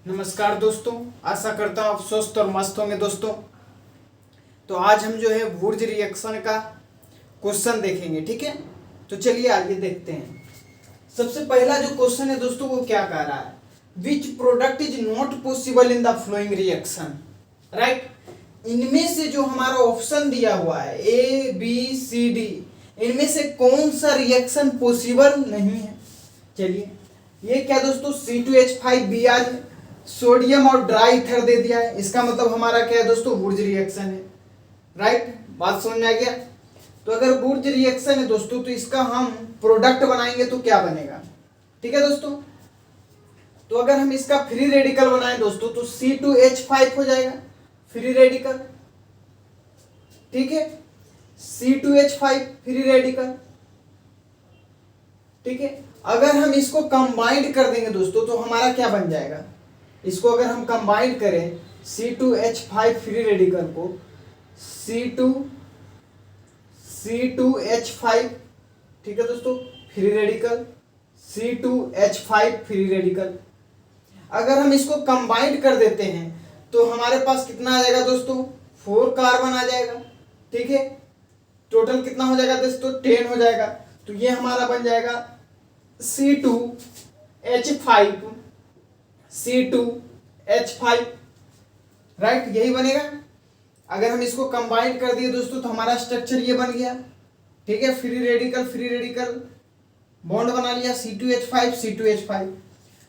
नमस्कार दोस्तों, आशा करता हूँ आप स्वस्थ और मस्त होंगे दोस्तों। तो आज हम जो है वुर्ज रिएक्शन का क्वेश्चन देखेंगे, ठीक है। तो चलिए आगे देखते हैं। सबसे पहला जो क्वेश्चन है दोस्तों वो क्या कह रहा है, which product is not possible in the flowing reaction, right. इनमें से जो हमारा ऑप्शन दिया हुआ है ए बी सी डी, इनमें से कौन सा रिएक्शन पॉसिबल नहीं है। चलिए, ये क्या दोस्तों C2H5Br है, सोडियम और ड्राई ईथर दे दिया है। इसका मतलब हमारा क्या है दोस्तों, वुर्ज रिएक्शन है, राइट। बात समझ में आ गया। तो अगर वुर्ज रिएक्शन है दोस्तों तो इसका हम प्रोडक्ट बनाएंगे तो क्या बनेगा, ठीक है दोस्तों। तो अगर हम इसका फ्री रेडिकल बनाएं दोस्तों तो C2H5 हो जाएगा फ्री रेडिकल, ठीक है। C2H5 फ्री रेडिकल, ठीक है। अगर हम इसको कंबाइंड कर देंगे दोस्तों तो हमारा क्या बन जाएगा, इसको अगर हम कंबाइंड करें C2H5 फ्री रेडिकल को C2H5, ठीक है दोस्तों, free radical C2H5 free radical. अगर हम इसको कंबाइंड कर देते हैं तो हमारे पास कितना आ जाएगा दोस्तों, 4 कार्बन आ जाएगा, ठीक है। टोटल कितना हो जाएगा दोस्तों, 10 हो जाएगा। तो ये हमारा बन जाएगा C2H5, राइट, यही बनेगा। अगर हम इसको कंबाइन कर दिए दोस्तों तो हमारा स्ट्रक्चर ये बन गया, ठीक है। फ्री रेडिकल बॉन्ड बना लिया C2H5।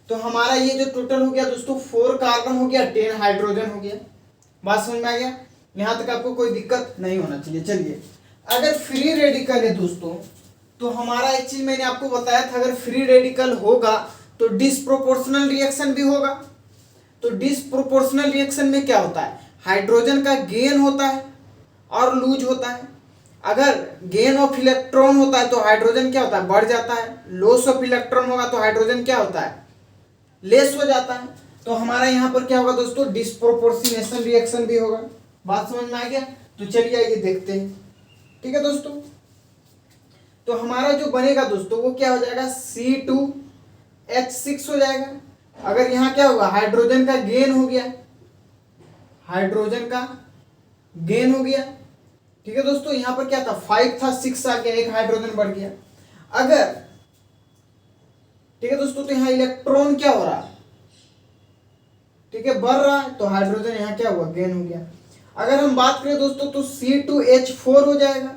तो हमारा ये जो टोटल हो गया दोस्तों 4 कार्बन हो गया, 10 हाइड्रोजन हो गया। बात समझ में आ गया, यहां तक आपको कोई दिक्कत नहीं होना चाहिए। चलिए, अगर फ्री रेडिकल है दोस्तों तो हमारा एक चीज मैंने आपको बताया था, अगर फ्री रेडिकल होगा तो डिसप्रोपोर्शनल रिएक्शन भी होगा। तो डिसप्रोपोर्शनल रिएक्शन में क्या होता है, हाइड्रोजन का गेन होता है और लूज होता है। अगर गेन ऑफ इलेक्ट्रॉन होता है तो हाइड्रोजन क्या होता है, बढ़ जाता है। लॉस ऑफ इलेक्ट्रॉन होगा तो हाइड्रोजन क्या होता है, लेस हो जाता है। तो हमारा यहाँ पर क्या होगा दोस्तों, डिसप्रोपोर्शनेशन रिएक्शन भी होगा। बात समझ में आ गया। तो चलिए आइए देखते हैं, ठीक है दोस्तों। तो हमारा जो बनेगा दोस्तों वो क्या हो जाएगा, C2H6 हो जाएगा। अगर यहाँ क्या होगा, हाइड्रोजन का गेन हो गया, ठीक है दोस्तों। यहाँ पर क्या था, 5 था, 6 आ गया, एक हाइड्रोजन बढ़ गया। अगर, ठीक है दोस्तों, तो यहाँ इलेक्ट्रॉन क्या हो रहा है, ठीक है, बढ़ रहा है, तो हाइड्रोजन यहाँ क्या हुआ, गेन हो गया। अगर हम बात करें दोस्तों तो C2H4 हो जाएगा।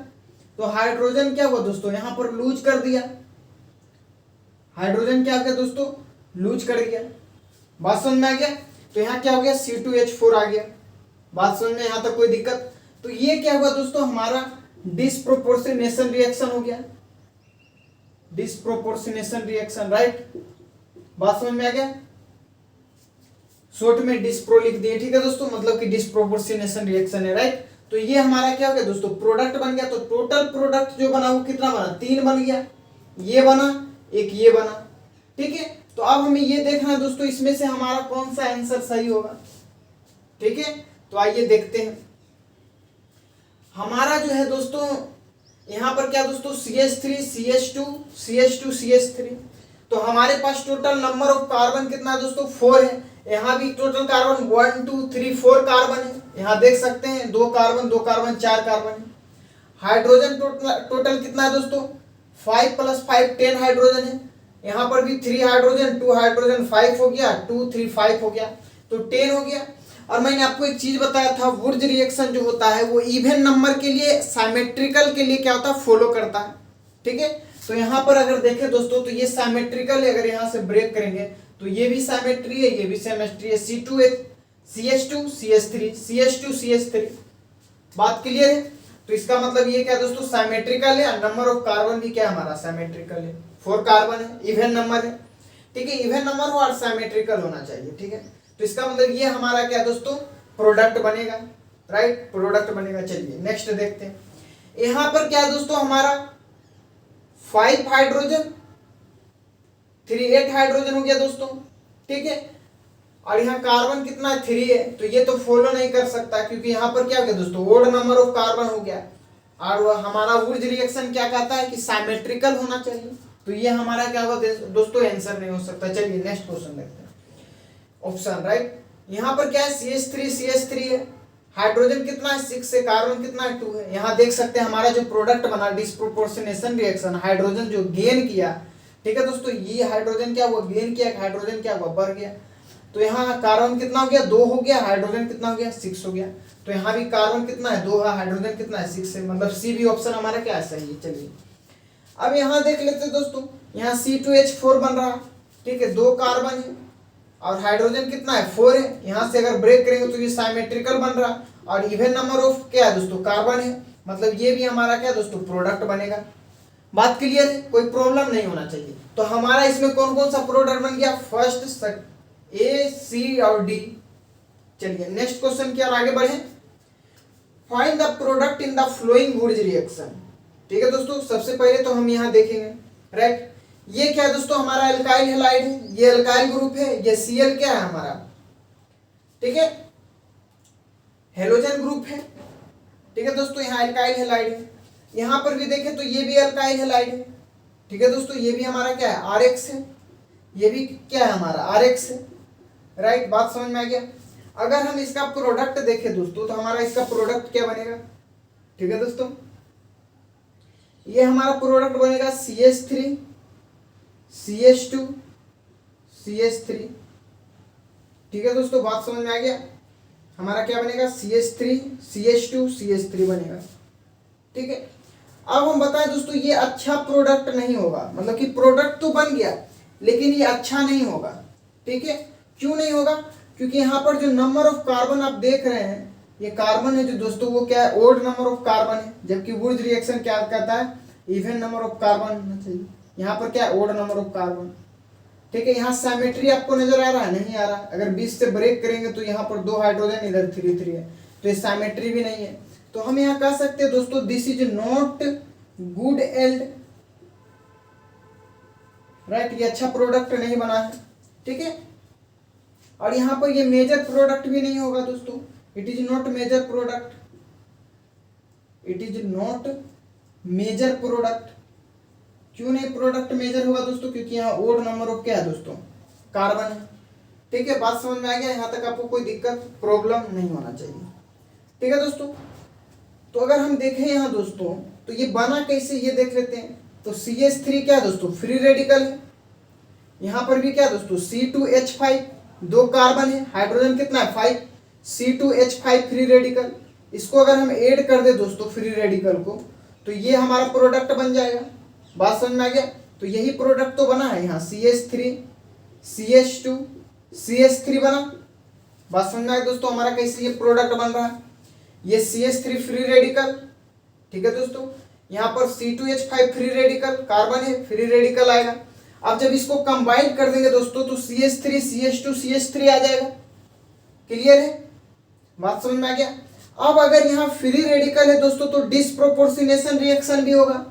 तो हाइड्रोजन क्या हुआ दोस्तों, यहां पर लूज कर दिया, हाइड्रोजन क्या हो गया दोस्तों, लूज कर गया। बात समझ में आ गया। तो यहां क्या हो गया, C2H4 आ गया। बात समझ में, यहां तक कोई दिक्कत। तो ये क्या हुआ दोस्तों, हमारा डिसप्रोपोर्शनेशन रिएक्शन हो गया, डिसप्रोपोर्शनेशन रिएक्शन, राइट। बात समझ में आ गया। शॉर्ट में डिस्प्रो लिख दिए, ठीक है दोस्तों, मतलब कि डिसप्रोपोर्शनेशन रिएक्शन है, राइट। तो ये हमारा क्या हो गया दोस्तों, प्रोडक्ट बन गया। तो टोटल प्रोडक्ट जो बना वो कितना बना, 3 बन गया। ये बना, एक ये बना, ठीक है। तो अब हमें ये देखना है दोस्तों इसमें से हमारा कौन सा आंसर सही होगा, ठीक है। तो आइए देखते हैं। हमारा जो है दोस्तों यहाँ पर क्या दोस्तों, CH3 CH2 CH2 CH3। तो हमारे पास टोटल नंबर ऑफ कार्बन कितना है दोस्तों, 4 है। यहाँ भी टोटल कार्बन 1 2 3 4 कार्बन है। यहाँ देख सकते हैं 2 कार्बन 2 कार्बन 4 कार्बन है। हाइड्रोजन टोटल कितना है दोस्तों, 5 + 5 10 हाइड्रोजन है। यहाँ पर भी 3 हाइड्रोजन 2 हाइड्रोजन 5 हो गया, 2 3 5 हो गया, तो 10 हो गया। और मैंने आपको एक चीज बताया था, वुर्ज रिएक्शन जो होता है वो इवन नंबर के लिए, सिमेट्रिकल के लिए क्या होता है, फॉलो करता है, ठीक है। तो यहाँ पर अगर देखें दोस्तों तो ये सिमेट्रिकल है। अगर यहाँ से ब्रेक करेंगे तो ये भी सिमेट्री है, ये भी सिमेट्री है। CH2 CH3 बात क्लियर है। तो इसका मतलब ये क्या दोस्तों, सिमेट्रिकल है। नंबर ऑफ कार्बन भी क्या हमारा सिमेट्रिकल है, 4 कार्बन है, इवन नंबर है, ठीक है। इवन नंबर हो और सिमेट्रिकल होना चाहिए, ठीक है। तो इसका मतलब ये हमारा क्या दोस्तों, प्रोडक्ट बनेगा, राइट, प्रोडक्ट बनेगा। चलिए नेक्स्ट देखते हैं। यहां पर क्या दोस्तों, हमारा 5 हाइड्रोजन 8 हाइड्रोजन हो गया दोस्तों, ठीक है। और यहाँ कार्बन कितना है, 3 है। तो ये तो फॉलो नहीं कर सकता क्योंकि यहाँ पर क्या हो गया दोस्तों, ओड नंबर ऑफ कार्बन हो गया। और हमारा वुर्ज रिएक्शन क्या कहता है कि सिमेट्रिकल होना चाहिए। तो ये हमारा क्या होगा दोस्तों, आंसर नहीं हो सकता। चलिए नेक्स्ट क्वेश्चन देखते हैं। Option, right. यहाँ पर क्या है, CH3 है, हाइड्रोजन कितना है 6 है, कार्बन कितना है 2 है। यहाँ देख सकते हैं हमारा जो प्रोडक्ट बना डिस्प्रोपोर्शनेशन रिएक्शन, हाइड्रोजन जो गेन किया, ठीक है दोस्तों, ये हाइड्रोजन क्या हुआ, गेन किया, हाइड्रोजन क्या हुआ, बढ़ गया। तो यहाँ कार्बन कितना हो गया 2 हो गया, हाइड्रोजन कितना हो गया 6 हो गया। तो यहाँ भी कार्बन कितना है 2 है, हाइड्रोजन कितना है 6 है, मतलब सी भी ऑप्शन हमारा क्या है, सही है। चलिए अब यहाँ देख लेते हैं दोस्तों, यहाँ C2H4 बन रहा, ठीक है, 2 कार्बन है और हाइड्रोजन कितना है 4 है। यहाँ से अगर ब्रेक करेंगे तो ये साइमेट्रिकल बन रहा और इवन नंबर ऑफ क्या है दोस्तों, कार्बन है, मतलब ये भी हमारा क्या दोस्तों, प्रोडक्ट बनेगा। बात क्लियर है, कोई प्रॉब्लम नहीं होना चाहिए। तो हमारा इसमें कौन कौन सा प्रोडक्ट बन गया, फर्स्ट, ए, सी और डी। चलिए नेक्स्ट क्वेश्चन की ओर आगे बढ़े। Find the product in the flowing Wurtz reaction. ठीक है दोस्तों, सबसे पहले तो हम यहाँ देखेंगे, राइट, ये क्या है दोस्तों, हमारा एल्काइल हैलाइड है, ये एल्काइल ग्रुप है, ये Cl क्या है हमारा, ठीक है, हेलोजन ग्रुप है, ठीक है दोस्तों, यहाँ एल्काइल हैलाइड है। यहाँ पर भी देखें तो ये भी एल्काइल हैलाइड है, ठीक है दोस्तों, ये भी हमारा क्या है RX है, ये भी क्या है हमारा RX है, राइट। बात समझ में आ गया। अगर हम इसका प्रोडक्ट देखें दोस्तों तो हमारा इसका प्रोडक्ट क्या बनेगा, ठीक है दोस्तों, ये हमारा प्रोडक्ट बनेगा CH3 CH2 CH3, ठीक है दोस्तों, बात समझ में आ गया। हमारा क्या बनेगा CH3 CH2 CH3 बनेगा, ठीक है। अब हम बताएं दोस्तों, ये अच्छा प्रोडक्ट नहीं होगा, मतलब कि प्रोडक्ट तो बन गया लेकिन ये अच्छा नहीं होगा, ठीक है। क्यों नहीं होगा, क्योंकि यहाँ पर जो नंबर ऑफ कार्बन आप देख रहे हैं, ये कार्बन है जो दोस्तों वो क्या है, ओड नंबर ऑफ कार्बन है, जबकि वुड्स रिएक्शन क्या कहता है, इवन नंबर ऑफ कार्बन होना चाहिए। यहाँ पर क्या है, ओड नंबर ऑफ कार्बन, ठीक है। यहाँ सिमेट्री आपको नजर आ रहा है, नहीं आ रहा। अगर 20 से ब्रेक करेंगे तो यहाँ पर 2 हाइड्रोजन, इधर 3 है, तो ये सिमेट्री भी नहीं है। तो हम यहाँ कह सकते हैं दोस्तों, this is not good yield, right, ये अच्छा प्रोडक्ट नहीं बना है, ठीक है। और यहाँ पर ये मेजर प्रोडक्ट भी नहीं होगा दोस्तों, it is not major product, it is not major product. क्यों नहीं प्रोडक्ट मेजर होगा दोस्तों, क्योंकि यहाँ ओड नंबर ऑफ क्या है दोस्तों, कार्बन है, ठीक है। बात समझ में आ गया, यहाँ तक आपको कोई दिक्कत प्रॉब्लम नहीं होना चाहिए, ठीक है दोस्तों। तो अगर हम देखें यहाँ दोस्तों, तो ये बना कैसे ये देख लेते हैं। तो CH3 क्या है दोस्तों, फ्री रेडिकल है। यहाँ पर भी क्या है दोस्तों, C2H5, 2 कार्बन है, हाइड्रोजन कितना है 5, C2H5 फ्री रेडिकल। इसको अगर हम ऐड कर दे दोस्तों फ्री रेडिकल को, तो ये हमारा प्रोडक्ट बन जाएगा। बात समझ में आ गया। तो यही प्रोडक्ट तो बना है यहाँ, CH3 CH2 CH3 बना। बात समझ में आ गया दोस्तों, हमारा कैसे ये प्रोडक्ट बन रहा है, ये CH3 फ्री रेडिकल, ठीक है दोस्तों। यहाँ पर C2H5 फ्री रेडिकल, कार्बन है, फ्री रेडिकल आएगा। अब जब इसको कंबाइन कर देंगे दोस्तों तो CH3 CH2 CH3 आ जाएगा। क्लियर है, बात समझ में आ गया। अब अगर यहाँ फ्री रेडिकल है दोस्तों तो डिस्प्रोपोर्शनेशन रिएक्शन भी होगा।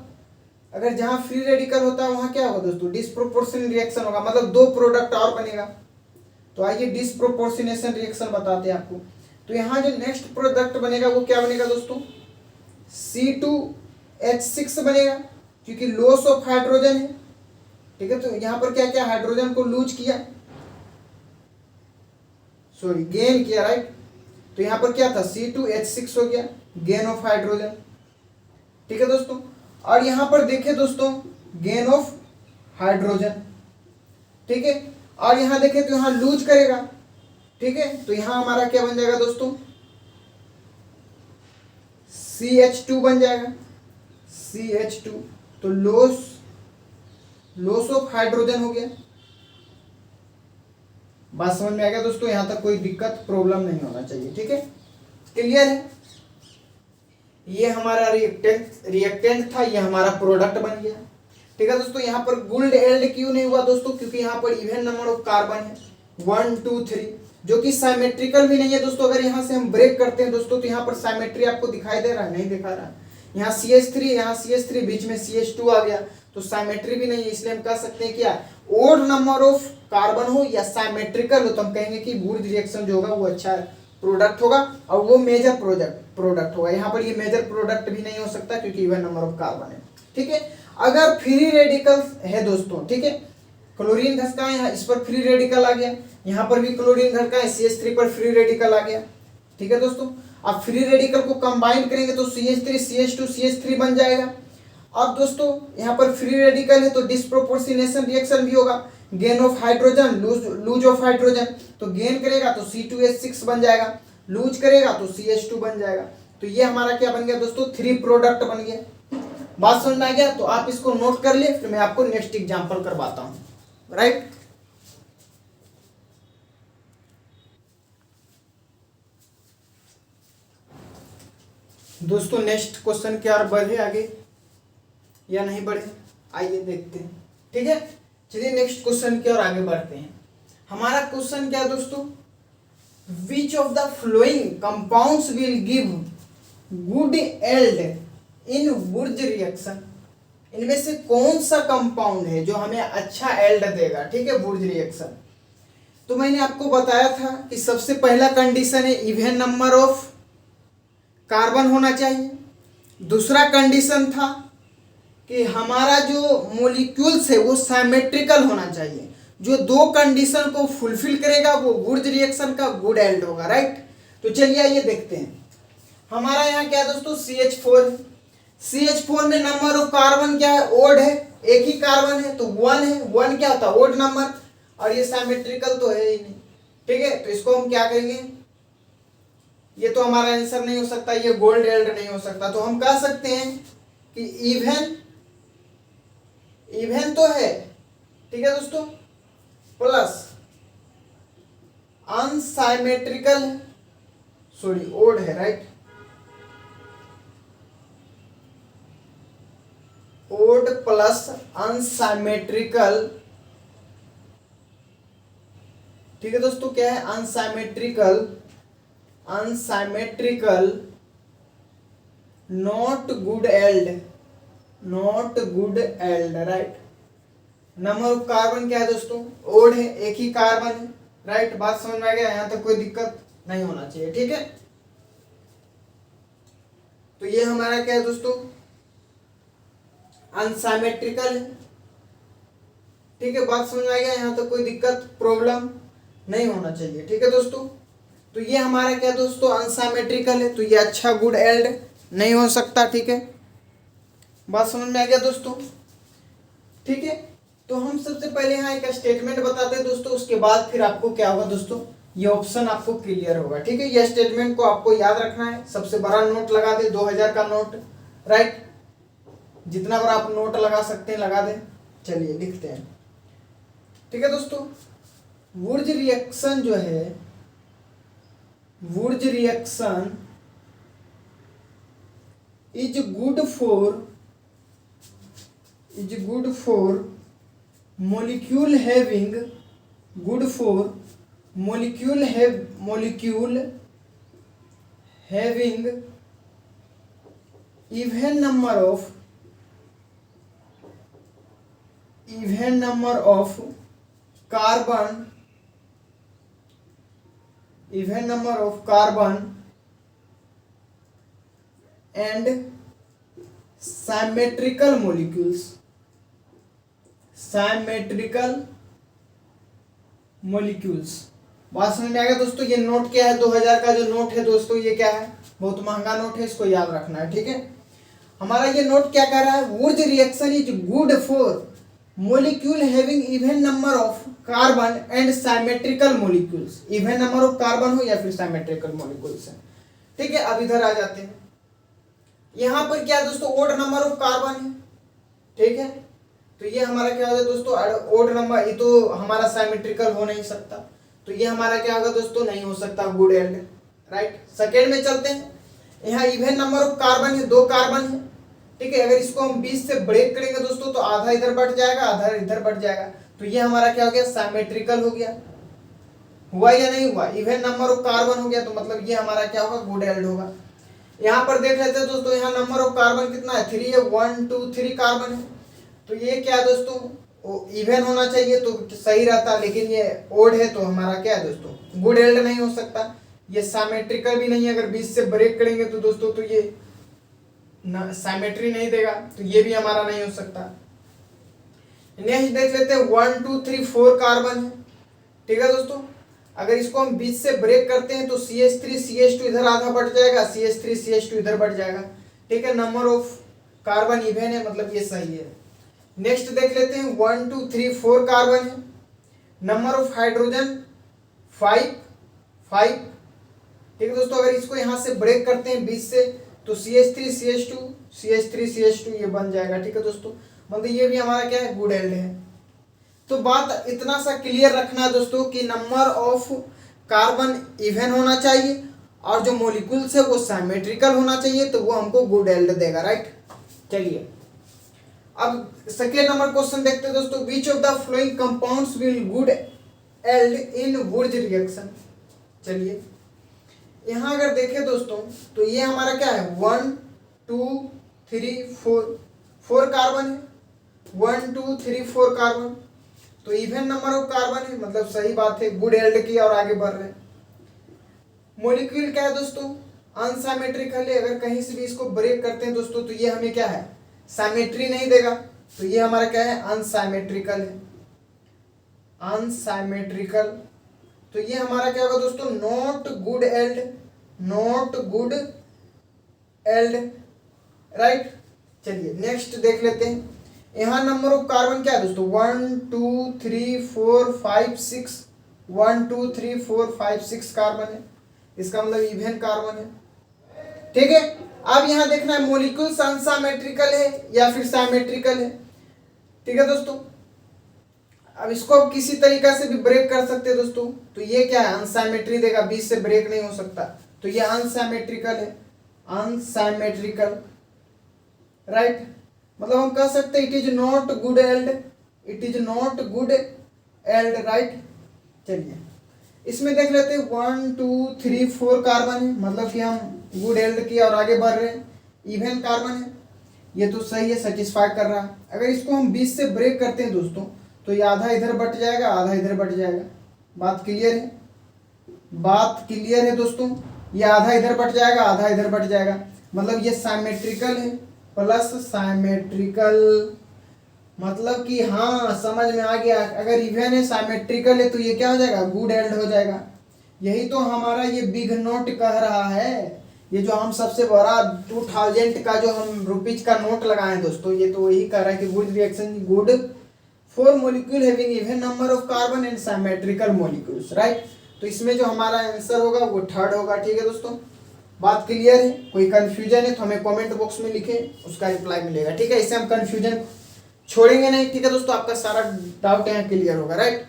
अगर जहाँ फ्री रेडिकल होता है वहाँ क्या होगा दोस्तों, डिस्प्रोपोर्शनल रिएक्शन होगा, मतलब 2 प्रोडक्ट और बनेगा। तो आइए डिस्प्रोपोर्शनेशन रिएक्शन बताते हैं आपको। तो यहाँ जो नेक्स्ट प्रोडक्ट बनेगा वो क्या बनेगा दोस्तों, C2H6 बनेगा, क्योंकि लॉस ऑफ हाइड्रोजन है, ठीक है। तो यहाँ पर क्या क्या हाइड्रोजन को लूज किया, सॉरी गेन किया, राइट। तो यहाँ पर क्या था, C2H6 हो गया, गेन ऑफ हाइड्रोजन, ठीक है दोस्तों। और यहाँ पर देखें दोस्तों, गेन ऑफ हाइड्रोजन, ठीक है। और यहाँ देखें तो यहाँ लूज करेगा, ठीक है। तो यहाँ हमारा क्या बन जाएगा दोस्तों, CH2 बन जाएगा, CH2। तो लॉस ऑफ हाइड्रोजन हो गया। बात समझ में आ गया दोस्तों, यहाँ तक कोई दिक्कत प्रॉब्लम नहीं होना चाहिए, ठीक है। क्लियर है, ये हमारा रिएक्टेंट था, ये हमारा प्रोडक्ट बन गया, ठीक है दोस्तों। यहाँ पर गुड एल्ड क्यों नहीं हुआ दोस्तों, क्योंकि यहाँ पर इवन नंबर ऑफ कार्बन है 1 2 3, जो कि साइमेट्रिकल भी नहीं है दोस्तों। अगर यहाँ से हम ब्रेक करते हैं दोस्तों तो यहाँ पर साइमेट्री आपको दिखाई दे रहा है, नहीं दिखा रहा है। यहाँ CH3, यहाँ CH3, बीच में CH2 आ गया, तो साइमेट्री भी नहीं है। इसलिए हम कह सकते हैं क्या, ओड नंबर ऑफ कार्बन हो या साइमेट्रिकल हो तो हम कहेंगे कि वुड्स रिएक्शन जो होगा वो अच्छा प्रोडक्ट होगा और वो मेजर प्रोडक्ट होगा। यहाँ पर ये मेजर प्रोडक्ट भी नहीं हो सकता क्योंकि इवन नंबर ऑफ कार्बन है, ठीक है। अगर फ्री रेडिकल है दोस्तों, ठीक है, क्लोरीन घटका है, यहाँ इस पर फ्री रेडिकल आ गया, यहाँ पर भी क्लोरीन घटका है, CH3 पर फ्री रेडिकल आ गया। ठीक है दोस्तों, अब फ्री रेडिकल को कंबाइन करेंगे तो CH3 CH2 CH3 बन जाएगा। अब दोस्तों यहाँ पर फ्री रेडिकल है तो डिस्प्रोपोर्शनेशन रिएक्शन भी होगा, gain of hydrogen lose of hydrogen, तो गेन करेगा तो C2H6 बन जाएगा, लूज करेगा तो CH2 बन जाएगा। तो ये हमारा क्या बन गया दोस्तों, 3 प्रोडक्ट बन गया। बात समझ में आ गया? तो आप इसको नोट कर ले, फिर मैं आपको नेक्स्ट एग्जांपल करवाता हूं, राइट। दोस्तों नेक्स्ट क्वेश्चन क्या और बढ़े आगे या नहीं बढ़े, आइए देखते हैं। ठीक है, चलिए नेक्स्ट क्वेश्चन की ओर आगे बढ़ते हैं। हमारा क्वेश्चन क्या है दोस्तों, which of the following compounds will give good yield in Wurtz reaction. इनमें से कौन सा कंपाउंड है जो हमें अच्छा एल्ड देगा, ठीक है, वुर्ज रिएक्शन। तो मैंने आपको बताया था कि सबसे पहला कंडीशन है इवन नंबर ऑफ कार्बन होना चाहिए। दूसरा कंडीशन था कि हमारा जो मॉलिक्यूल्स है वो सिमेट्रिकल होना चाहिए। जो दो कंडीशन को फुलफिल करेगा वो वुर्ज रिएक्शन का गुड एल्ड होगा, राइट। तो चलिए आइए देखते हैं। हमारा यहाँ क्या है दोस्तों, CH4 है। CH4 में नंबर ऑफ कार्बन क्या है, ओड है, एक ही कार्बन है तो 1 है। 1 क्या होता है, ओड नंबर, और ये सिमेट्रिकल तो है ही नहीं। ठीक है, तो इसको हम क्या करेंगे, ये तो हमारा आंसर नहीं हो सकता, ये गोल्ड एल्ड नहीं हो सकता। तो हम कह सकते हैं कि इवन तो है, ठीक है दोस्तों, प्लस अनसाइमेट्रिकल, सॉरी ओड है, राइट, ओड प्लस अनसाइमेट्रिकल। ठीक है दोस्तों, क्या है, unsymmetrical not good yield, not good yield, right. Number of carbon क्या है दोस्तों, ओड है, एक ही कार्बन है, राइट। बात समझ में आ गया, यहां तक कोई दिक्कत नहीं होना चाहिए। ठीक है, तो ये हमारा क्या है दोस्तों, अनसिमेट्रिकल है। ठीक है, बात समझ में आ गया, यहां तक कोई दिक्कत प्रॉब्लम नहीं होना चाहिए। ठीक है दोस्तों, तो ये हमारा क्या दोस्तों, अनसिमेट्रिकल है, तो ये अच्छा गुड एल्ड नहीं हो सकता। ठीक है, बात समझ में आ गया दोस्तों। ठीक है, तो हम सबसे पहले यहाँ एक स्टेटमेंट बताते हैं दोस्तों, उसके बाद फिर आपको क्या होगा दोस्तों, ये ऑप्शन आपको क्लियर होगा। ठीक है, ये स्टेटमेंट को आपको याद रखना है। सबसे बड़ा नोट लगा दे, 2000 का नोट, राइट, जितना बड़ा आप नोट लगा सकते हैं लगा दें। चलिए लिखते हैं। ठीक है दोस्तों, वुर्ज रिएक्शन जो है, Wurtz reaction is good for molecule having even number of carbon and symmetrical molecules। बात समझ में आ गया दोस्तों। ये नोट क्या है, 2000 का जो नोट है दोस्तों, ये क्या है, बहुत महंगा नोट है, इसको याद रखना है। ठीक है, हमारा ये नोट क्या कह रहा है, Wurtz reaction is good for molecule having even number of carbon and symmetrical molecules. Even number of carbon हो या फिर सिमेट्रिकल मोलिक्यूल्स है। ठीक है, अब इधर आ जाते हैं। यहाँ पर क्या है दोस्तों, ओड नंबर ऑफ कार्बन है। ठीक है, तो ये हमारा क्या होगा दोस्तों, ओड नंबर, ये तो हमारा सिमेट्रिकल हो नहीं सकता, तो ये हमारा क्या होगा दोस्तों, नहीं हो सकता गुड एल्ड, राइट। सेकेंड में चलते हैं। यहाँ इवन नंबर ऑफ कार्बन है, 2 कार्बन है। ठीक है, अगर इसको हम 20 से ब्रेक करेंगे दोस्तों तो आधा इधर बढ़ जाएगा, आधा इधर बढ़ जाएगा, तो ये हमारा क्या हो गया, सिमेट्रिकल हो गया। हुआ या नहीं हुआ, इवन नंबर ऑफ कार्बन हो गया, तो मतलब ये हमारा क्या होगा, गुड एल्ड होगा। यहाँ पर देख लेते हैं दोस्तों, यहाँ नंबर ऑफ कार्बन कितना है, 3 है, 1 2 3 कार्बन है, तो ये क्या है दोस्तों, इवन होना चाहिए तो सही रहता, लेकिन ये ओड है तो हमारा क्या है दोस्तों, गुड एल्ड नहीं हो सकता। ये सिमेट्रिकल भी नहीं है, अगर 20 से ब्रेक करेंगे तो दोस्तों तो ये सिमेट्री नहीं देगा, तो ये भी हमारा नहीं हो सकता। नेक्स्ट देख लेते हैं 1 2 3 4 कार्बन है, ठीक है दोस्तों। अगर इसको हम बीच से ब्रेक करते हैं तो CH3 CH2 इधर आधा बढ़ जाएगा, CH3 CH2 इधर बढ़ जाएगा, ठीक है। नंबर ऑफ कार्बन इवन है, मतलब ये सही है। नेक्स्ट देख लेते हैं 1 2 3 4 कार्बन है, नंबर ऑफ हाइड्रोजन 5 5, ठीक है दोस्तों। अगर इसको यहाँ से ब्रेक करते हैं बीच से तो CH3 CH2 CH3 CH2 ये बन जाएगा, ठीक है दोस्तों। मतलब ये भी हमारा क्या है, गुड एल्ड है। तो बात इतना सा क्लियर रखना है दोस्तों कि नंबर ऑफ कार्बन इवन होना चाहिए और जो मॉलिक्यूल्स है वो सिमेट्रिकल होना चाहिए, तो वो हमको गुड एल्ड देगा, राइट। चलिए अब सेकेंड नंबर क्वेश्चन देखते हैं दोस्तों, which of the following compounds will good yield in Wurtz reaction. चलिए यहाँ अगर देखें दोस्तों तो ये हमारा क्या है, 1 2 3 4 कार्बन है, 1 2 3 4 कार्बन, तो इवन नंबर ऑफ कार्बन है, मतलब सही बात है, गुड एल्ड किया और आगे बढ़ रहे हैं। मॉलिक्यूल क्या है दोस्तों, अनसिमेट्रिकल है। अगर कहीं से भी इसको ब्रेक करते हैं दोस्तों तो ये हमें क्या है, सिमेट्री नहीं देगा, तो ये हमारा क्या है, अनसिमेट्रिकल है, अनसिमेट्रिकल। तो ये हमारा क्या होगा दोस्तों, not good yield, not good yield, right. चलिए नेक्स्ट देख लेते हैं, यहाँ नंबर ऑफ कार्बन क्या है दोस्तों, 1 2 3 4 5 6, 1 2 3 4 5 6 कार्बन है, इसका मतलब इवन कार्बन है, ठीक है। अब यहाँ देखना है मॉलिक्यूल्स अनसिमेट्रिकल है या फिर सिमेट्रिकल है, ठीक है दोस्तों। अब इसको अब किसी तरीका से भी ब्रेक कर सकते हैं दोस्तों, तो ये क्या है, अनसिमेट्री देगा, बीच से ब्रेक नहीं हो सकता, तो ये अनसिमेट्रिकल है, अनसिमेट्रिकल, राइट। मतलब हम कह सकते हैं it is not good yield, it is not good yield, right. चलिए इसमें देख लेते हैं 1 2 3 4 कार्बन है, मतलब कि हम गुड एल्ड किया और आगे बढ़ रहे हैं, इवन कार्बन है, ये तो सही है, सेटिस्फाई कर रहा है। अगर इसको हम बीच से ब्रेक करते हैं दोस्तों तो ये आधा इधर बढ़ जाएगा, आधा इधर बढ़ जाएगा, बात क्लियर है, बात क्लियर है दोस्तों। ये आधा इधर बढ़ जाएगा, आधा इधर बढ़ जाएगा, मतलब ये सिमेट्रिकल है प्लस सिमेट्रिकल, मतलब कि हाँ समझ में आ गया। अगर इवन है सिमेट्रिकल है तो ये क्या हो जाएगा, गुड एल्ड हो जाएगा। यही तो हमारा ये बिग नोट कह रहा है, ये जो हम सबसे बड़ा 2000 का जो हम रुपीज का नोट लगाए हैं दोस्तों, ये तो वही कह रहा है कि good reaction good for molecule having even number of carbon and symmetrical molecules, right. तो इसमें जो हमारा आंसर होगा वो थर्ड होगा, ठीक है दोस्तों। बात क्लियर है, कोई कंफ्यूजन है तो हमें कमेंट बॉक्स में लिखे, उसका रिप्लाई मिलेगा, ठीक है। इससे हम कंफ्यूजन छोड़ेंगे नहीं, ठीक है दोस्तों। आपका सारा डाउट यहाँ क्लियर होगा, राइट।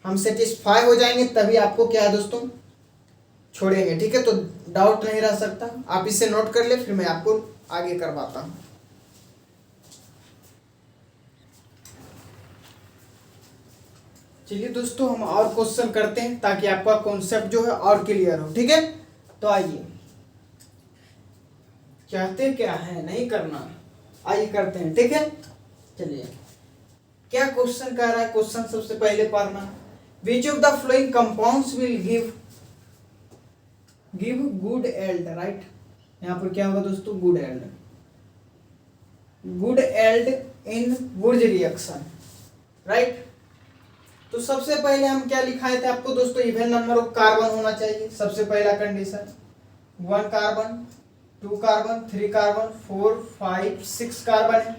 हम सेटिस्फाई हो जाएंगे तभी आपको क्या है दोस्तों छोड़ेंगे, ठीक है। तो डाउट नहीं रह सकता, आप इसे नोट कर ले, फिर मैं आपको आगे करवाता हूँ। चलिए दोस्तों हम और क्वेश्चन करते हैं ताकि आपका कॉन्सेप्ट जो है और क्लियर हो, ठीक है। तो आइए, चाहते क्या है नहीं करना, आइए करते हैं, ठीक है। चलिए क्या क्वेश्चन कह रहा है, क्वेश्चन सबसे पहले पढ़ना, which of the following compounds will give good yield, right. यहाँ पर क्या होगा दोस्तों, good yield, good yield in Wurtz reaction, right. तो सबसे पहले हम क्या लिखाए थे आपको दोस्तों, इवन नंबर ऑफ कार्बन होना चाहिए, सबसे पहला condition. 1 carbon 2 carbon 3 carbon 4 5 6 carbon है,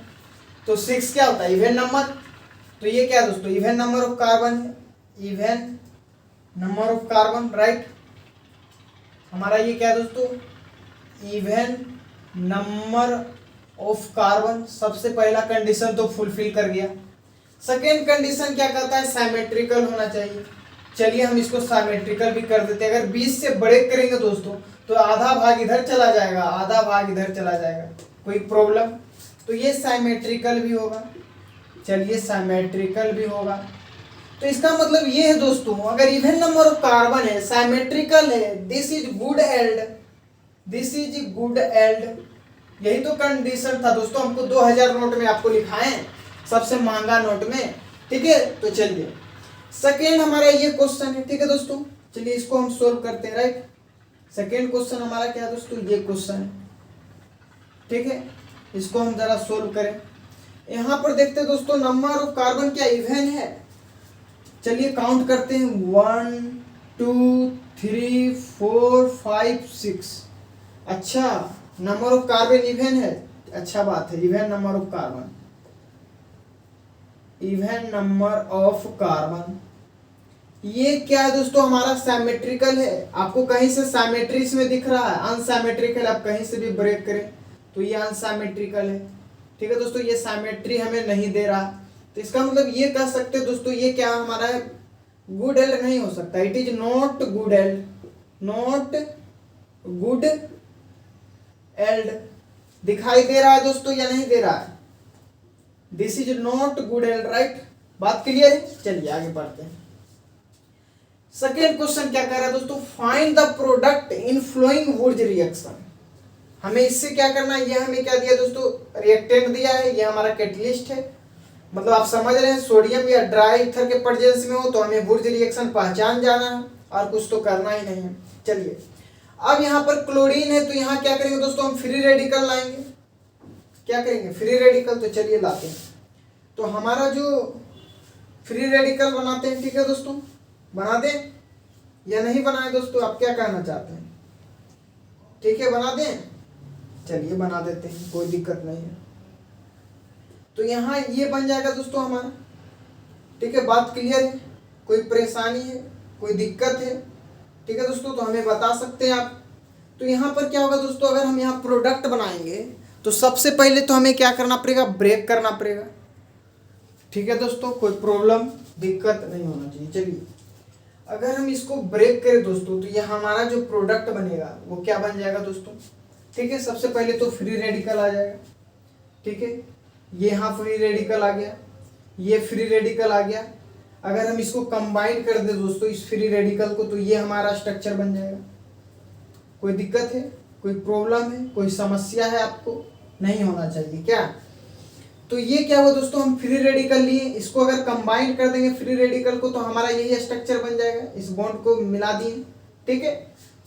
तो 6 क्या होता है, इवन नंबर। तो ये क्या दोस्तों, इवन नंबर ऑफ कार्बन है, even number of carbon, right. हमारा ये क्या दोस्तों, इवन नंबर ऑफ कार्बन, सबसे पहला कंडीशन तो फुलफिल कर गया। सेकेंड कंडीशन क्या कहता है, सिमेट्रिकल होना चाहिए। चलिए हम इसको सिमेट्रिकल भी कर देते हैं। अगर 20 से ब्रेक करेंगे दोस्तों तो आधा भाग इधर चला जाएगा, आधा भाग इधर चला जाएगा, कोई प्रॉब्लम। तो ये सिमेट्रिकल भी होगा, चलिए सिमेट्रिकल भी होगा। तो इसका मतलब ये है दोस्तों, अगर इवन नंबर ऑफ कार्बन है, सिमेट्रिकल है, this is good yield, this is good yield. यही तो कंडीशन था दोस्तों, हमको 2000 नोट में आपको लिखाए, सबसे महंगा नोट में, ठीक है। तो चलिए सेकेंड हमारा ये क्वेश्चन है, ठीक है दोस्तों। चलिए इसको हम सोल्व करते हैं, राइट। सेकेंड क्वेश्चन हमारा क्या है दोस्तों, ये क्वेश्चन है, ठीक है। इसको हम जरा सोल्व करें। यहाँ पर देखते हैं दोस्तों नंबर ऑफ कार्बन क्या इवन है। चलिए काउंट करते हैं 1 2 3 4 5 6। अच्छा, नंबर ऑफ कार्बन इवन है, अच्छा बात है, even number of carbon, even number of carbon. ये क्या है दोस्तों, हमारा सिमेट्रिकल है। आपको कहीं से सिमेट्री इसमें दिख रहा है, अनसिमेट्रिकल आप कहीं से भी ब्रेक करें तो ये अनसिमेट्रिकल है। ठीक है दोस्तों, ये सिमेट्री हमें नहीं दे रहा, तो इसका मतलब ये कह सकते हैं दोस्तों ये क्या हमारा है, गुड एल्ड नहीं हो सकता, it is not good yield, not good yield. दिखाई दे रहा है दोस्तों या नहीं दे रहा है, this is not good yield, right. बात क्लियर है, चलिए आगे बढ़ते हैं। सेकेंड क्वेश्चन क्या कर रहा है दोस्तों, find the product in following Wurtz reaction. हमें इससे क्या करना है, ये हमें क्या दिया दोस्तों, रिएक्टेंट दिया है, ये हमारा कैटलिस्ट है। मतलब आप समझ रहे हैं, सोडियम या ड्राई ईथर के प्रेजेंस में हो तो हमें वुड्स रिएक्शन पहचान जाना है और कुछ तो करना ही नहीं है। चलिए अब यहाँ पर क्लोरीन है, तो यहाँ क्या करेंगे दोस्तों, हम फ्री रेडिकल लाएंगे। क्या करेंगे, फ्री रेडिकल, तो चलिए लाते हैं। तो हमारा जो फ्री रेडिकल बनाते हैं, ठीक है दोस्तों, बना दें या नहीं बनाए दोस्तों, आप क्या कहना चाहते हैं, ठीक है बना दें, चलिए बना देते हैं, कोई दिक्कत नहीं है। तो यहाँ ये बन जाएगा दोस्तों हमारा, ठीक है, बात क्लियर है, कोई परेशानी है, कोई दिक्कत है, ठीक है दोस्तों, तो हमें बता सकते हैं आप। तो यहाँ पर क्या होगा दोस्तों, अगर हम यहाँ प्रोडक्ट बनाएंगे तो सबसे पहले तो हमें क्या करना पड़ेगा, ब्रेक करना पड़ेगा। ठीक है दोस्तों, कोई प्रॉब्लम दिक्कत नहीं होना चाहिए। चलिए अगर हम इसको ब्रेक करें दोस्तों तो ये हमारा जो प्रोडक्ट बनेगा वो क्या बन जाएगा दोस्तों, ठीक है। सबसे पहले तो फ्री रेडिकल आ जाएगा, ठीक है, ये यहाँ फ्री रेडिकल आ गया, ये फ्री रेडिकल आ गया। अगर हम इसको कंबाइन कर दे दोस्तों इस फ्री रेडिकल को, तो ये हमारा स्ट्रक्चर बन जाएगा। कोई दिक्कत है, कोई प्रॉब्लम है, कोई समस्या है आपको, नहीं होना चाहिए क्या। तो ये क्या हुआ दोस्तों, हम फ्री रेडिकल लिए, इसको अगर कंबाइन कर देंगे फ्री रेडिकल को तो हमारा यही स्ट्रक्चर बन जाएगा, इस बॉन्ड को मिला दिए, ठीक है।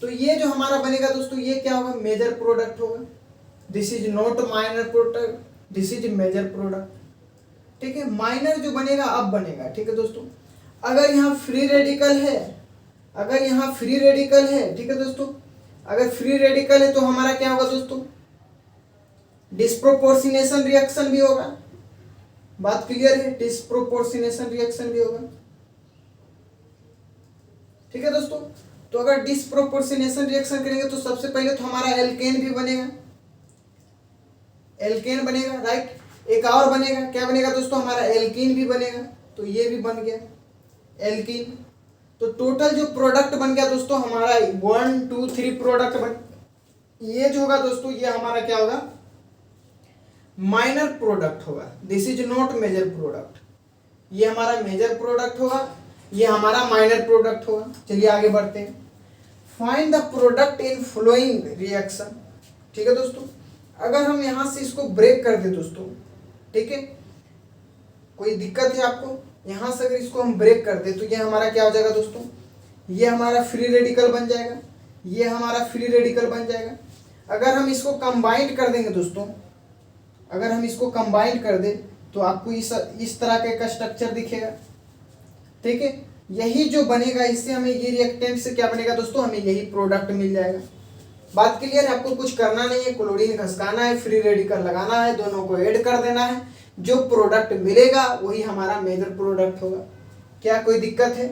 तो ये जो हमारा बनेगा दोस्तों, ये क्या होगा, मेजर प्रोडक्ट होगा। This is not minor product, this is major product, ठीक है। माइनर जो बनेगा अब बनेगा, ठीक है दोस्तों। अगर यहाँ फ्री रेडिकल है, अगर यहाँ फ्री रेडिकल है, ठीक है दोस्तों, अगर फ्री रेडिकल है तो हमारा क्या होगा दोस्तों, डिस्प्रोपोर्शनेशन रिएक्शन भी होगा। बात क्लियर है, डिस्प्रोपोर्शनेशन रिएक्शन भी होगा, ठीक है दोस्तों। तो अगर डिस्प्रोपोर्शनेशन रिएक्शन करेंगे तो सबसे पहले तो हमारा एल्केन भी बनेगा, एल्केन बनेगा, राइट। एक और बनेगा, क्या बनेगा दोस्तों, हमारा एल्कीन भी बनेगा, तो ये भी बन गया एल्कीन। तो टोटल जो प्रोडक्ट बन गया दोस्तों हमारा 1 2 3 प्रोडक्ट बन, ये जो होगा दोस्तों ये हमारा क्या होगा, माइनर प्रोडक्ट होगा। This is not major product, ये हमारा मेजर प्रोडक्ट होगा, ये हमारा माइनर प्रोडक्ट होगा। चलिए आगे बढ़ते हैं। Find the product in flowing reaction, ठीक है दोस्तों। अगर हम यहाँ से इसको ब्रेक कर दे दोस्तों, ठीक है, कोई दिक्कत है आपको, यहाँ से अगर इसको हम ब्रेक कर दे तो ये हमारा क्या हो जाएगा दोस्तों, ये हमारा फ्री रेडिकल बन जाएगा, ये हमारा फ्री रेडिकल बन जाएगा। अगर हम इसको कंबाइंड कर देंगे दोस्तों, अगर हम इसको कंबाइंड कर दे तो आपको इस तरह का एक स्ट्रक्चर दिखेगा, ठीक है। यही जो बनेगा इससे हमें ये रिएक्टेंट से क्या बनेगा दोस्तों, हमें यही प्रोडक्ट मिल जाएगा। बात क्लियर है, आपको कुछ करना नहीं है, क्लोरीन घसकाना है, फ्री रेडिकल लगाना है, दोनों को ऐड कर देना है, जो प्रोडक्ट मिलेगा वही हमारा मेजर प्रोडक्ट होगा। क्या कोई दिक्कत है,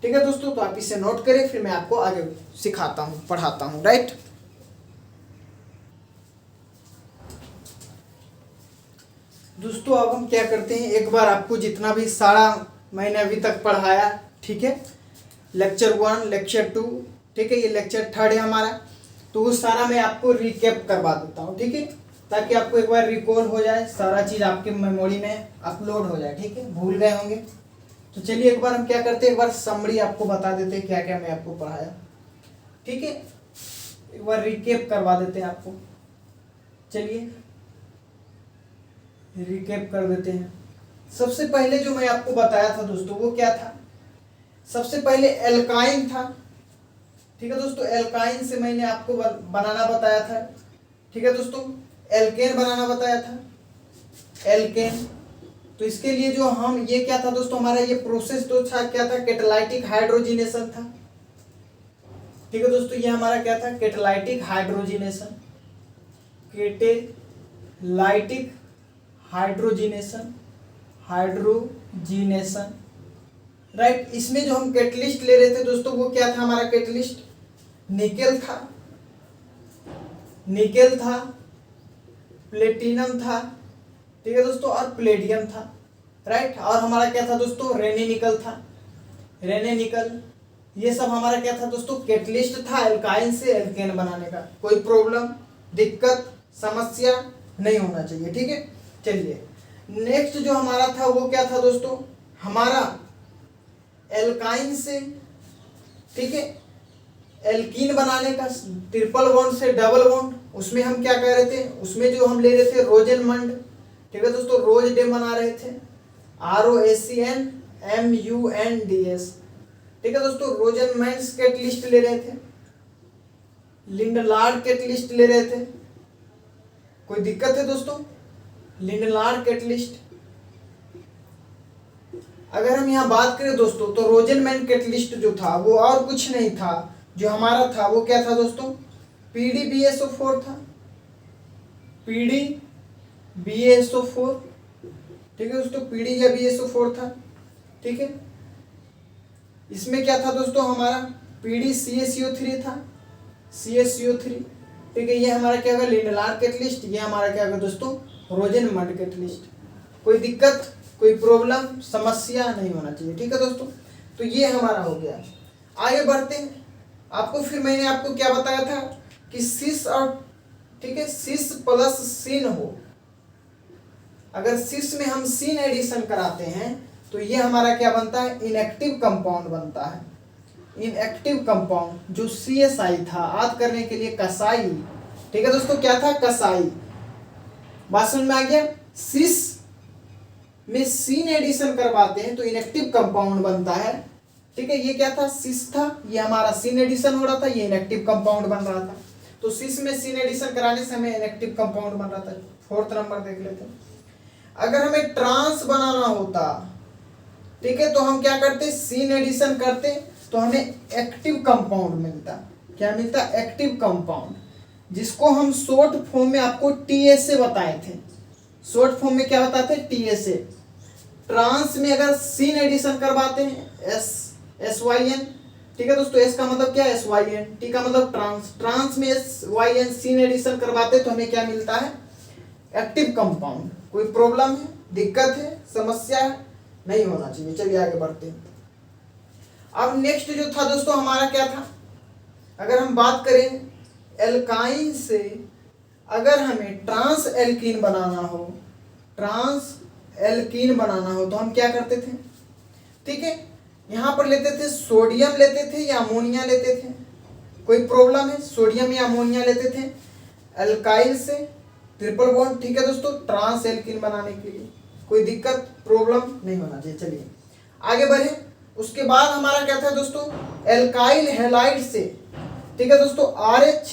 ठीक है दोस्तों। तो आप इसे नोट करें, फिर मैं आपको आगे सिखाता हूँ, पढ़ाता हूँ, राइट। दोस्तों अब हम क्या करते हैं, एक बार आपको जितना भी सारा मैंने अभी तक पढ़ाया, ठीक है, लेक्चर 1 लेक्चर 2, ठीक है, ये लेक्चर 3 है हमारा, तो वो सारा मैं आपको रिकैप करवा देता हूँ, ठीक है, ताकि आपको एक बार रिकॉल हो जाए, सारा चीज़ आपके मेमोरी में अपलोड हो जाए, ठीक है, भूल गए होंगे तो चलिए एक बार हम क्या करते हैं, एक बार समरी आपको बता देते हैं क्या क्या मैं आपको पढ़ाया, ठीक है, एक बार रिकैप करवा देते हैं आपको। चलिए रिकैप कर देते हैं। सबसे पहले जो मैं आपको बताया था दोस्तों वो क्या था, सबसे पहले एल्काइन था, ठीक है दोस्तों। एल्काइन से मैंने आपको बनाना बताया था, ठीक है दोस्तों। एल्केन बनाना बताया था, एल्केन। तो इसके लिए जो हम ये क्या था दोस्तों, हमारा ये प्रोसेस तो था क्या था, कैटालाइटिक हाइड्रोजिनेशन था। ठीक है दोस्तों, ये हमारा क्या था, catalytic hydrogenation, catalytic hydrogenation, hydrogenation, right. इसमें जो हम कैटलिस्ट ले रहे थे दोस्तों, वो क्या था हमारा कैटलिस्ट, निकेल था, निकेल था, प्लेटिनम था, ठीक है दोस्तों, और प्लेडियम था, राइट। और हमारा क्या था दोस्तों, रेने निकल था, रेने निकल। ये सब हमारा क्या था दोस्तों, कैटलिस्ट था एल्काइन से एल्केन बनाने का। कोई प्रॉब्लम, दिक्कत, समस्या नहीं होना चाहिए, ठीक है। चलिए नेक्स्ट जो हमारा था वो क्या था दोस्तों, हमारा एल्काइन से, ठीक है, एल्कीन बनाने का, ट्रिपल बॉन्ड से डबल बॉन्ड, उसमें हम क्या कर रहे थे, उसमें जो हम ले रहे थे रोजेनमंड, ठीक है दोस्तों, रोज डे बना रहे थे, ROACNMUNDS, ठीक है दोस्तों। रोजेनमैंड्स कैटलिस्ट ले रहे थे, लिंडलार्ड कैटलिस्ट ले रहे थे। कोई दिक्कत है दोस्तों, लिंडलार्ड कैटलिस्ट। अगर हम यहाँ बात करें दोस्तों, तो रोजेनमैन कैटलिस्ट जो था वो और कुछ नहीं था, जो हमारा था वो क्या था दोस्तों, PDBSO4 था, PDBSO4, ठीक है दोस्तों, PD या BSO4 था, ठीक है। इसमें क्या था दोस्तों, हमारा PDCaCO3 था, CaCO3, ठीक है। ये हमारा क्या होगा, लिंडलार्ड कैटलिस्ट, ये हमारा क्या होगा दोस्तों, रोजेनमंड कैटलिस्ट। कोई दिक्कत, कोई प्रॉब्लम, समस्या नहीं होना चाहिए, ठीक है दोस्तों। तो ये हमारा हो गया। आगे बढ़ते हैं। आपको फिर मैंने आपको क्या बताया था कि सिस और, ठीक है, सिस प्लस सिन हो, अगर सिस में हम सिन एडिशन कराते हैं तो ये हमारा क्या बनता है, इनएक्टिव कंपाउंड बनता है। इनएक्टिव कंपाउंड जो CSI था, याद करने के लिए कसाई, ठीक है दोस्तों, क्या था, कसाई। बात समझ में आ गया। सिस में सिन एडिशन करवाते हैं तो इनएक्टिव कंपाउंड बनता है, ठीक है। ये क्या था, सिस था, ये हमारा सिन एडिशन हो रहा था, ये इनएक्टिव कंपाउंड बन रहा था। तो सिस में सिन एडिशन कराने से हमें इनएक्टिव कंपाउंड बन रहा था। 4th नंबर देख लेते हैं। अगर हमें ट्रांस बनाना होता, ठीक है, तो हम क्या करते, सिन एडिशन करते तो हमें एक्टिव कंपाउंड मिलता। क्या मिलता, एक्टिव कंपाउंड, जिसको हम शॉर्ट फॉर्म में आपको TSA बताए थे। शॉर्ट फॉर्म में क्या बताते हैं, TSA। ट्रांस में अगर सिन एडिशन करवाते हैं, SYN, ठीक है दोस्तों, S का मतलब क्या है, SYN, T का मतलब ट्रांस, ट्रांस में SYN सिन एडिशन करवाते तो हमें क्या मिलता है, एक्टिव कंपाउंड। कोई प्रॉब्लम है, दिक्कत है, समस्या है, नहीं होना चाहिए। चलिए आगे बढ़ते हैं। अब नेक्स्ट जो था दोस्तों हमारा क्या था, अगर हम बात करें एल्काइन से अगर हमें ट्रांस एल्कीन बनाना हो, ट्रांस एल्कीन बनाना हो तो हम क्या करते थे, ठीक है, यहाँ पर लेते थे सोडियम लेते थे या अमोनिया लेते थे। कोई प्रॉब्लम है, सोडियम या अमोनिया लेते थे एल्काइल से, ट्रिपल बॉन्ड, ठीक है दोस्तों, ट्रांस एल्कीन बनाने के लिए। कोई दिक्कत, प्रॉब्लम नहीं होना चाहिए। चलिए आगे बढ़े। उसके बाद हमारा क्या था दोस्तों, एल्काइल हैलाइड से, ठीक है दोस्तों, RH,